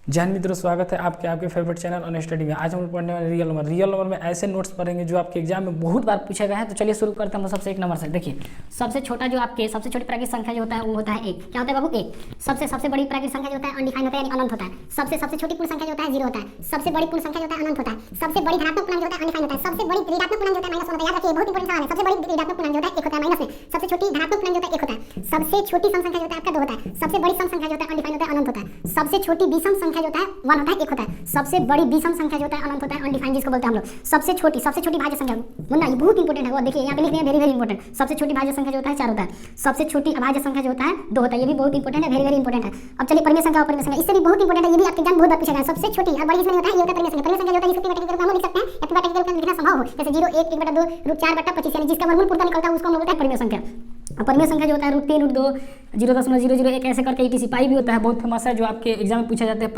जय हिंद मित्रों, स्वागत है आपके फेवरेट चैनल ऑन स्टडी में। आज हम पढ़ने वाले रियल नंबर में ऐसे नोट्स पढ़ेंगे जो आपके एग्जाम में बहुत बार पूछे गए हैं। तो चलिए शुरू करते हैं हम सबसे एक नंबर से। देखिए, सबसे छोटा जो आपके सबसे छोटी प्राकृतिक संख्या जो होता है वो होता है एक। क्या होता है बाबू? एक। सबसे बड़ी प्राकृतिक संख्या जो होता है अनडिफाइंड होता है, यानी अनंत होता है। सबसे छोटी पूर्ण संख्या जो होता है 0 होता है। सबसे बड़ी पूर्ण संख्या जो होता है अनंत होता है। सबसे बड़ी धनात्मक पूर्णांक जो होता है अनडिफाइंड होता है। सबसे बड़ी ऋणात्मक पूर्णांक जो होता है -1 होता है। याद रखिए, बहुत इंपॉर्टेंट सवाल है। सबसे बड़ी ऋणात्मक पूर्णांक जो होता है 1 होता है माइनस में। सबसे छोटी धनात्मक पूर्णांक जो होता है 1 होता है। सबसे छोटी सम संख्या जो होता है आपका 2 होता है। सबसे बड़ी सम संख्या जो होता है अनडिफाइंड होता है, अनंत होता है। सबसे छोटी विषम संख्या जो होता है 1 होता है, 1 होता है। सबसे बड़ी विषम संख्या जो होता है अनंत होता है, अनडिफाइंड जिसको बोलते हैं हम लोग। सबसे छोटी भाज्य संख्या, मुन्ना ये बहुत इंपॉर्टेंट है। वो देखिए यहाँ पे लिख रहे हैं, वेरी इंपॉर्टेंट। सबसे छोटी भाज्य संख्या जो होता है 4 होता है। सबसे छोटी अभाज्य संख्या जो होता है 2 होता है। ये भी बहुत इंपॉर्टेंट है, वेरी इंपॉर्टेंट है। अब चलिए परिमेय संख्या और परिमेय संख्या, इससे भी बहुत इंपॉर्टेंट है। ये भी आपके एग्जाम बहुत बार पूछा गया है। सबसे छोटी और बड़ी इसमें होता है, ये होता है परिमेय संख्या। परिमेय संख्या जो होता है इसको p/2 के रूप में हम लिख सकते हैं, या p/2 के रूप में लिखना संभव हो, जैसे 0 1 1/2 √4/25, यानी जिसका वर्गमूल पूर्णतः निकलता है उसको हम लोग बोलते हैं परिमेय संख्या। और परिमेय संख्या जो होता है √3 √2 0.001 ऐसे करके etc पाई भी होता है, बहुत फेमस है, जो आपके एग्जाम में पूछा जाता है।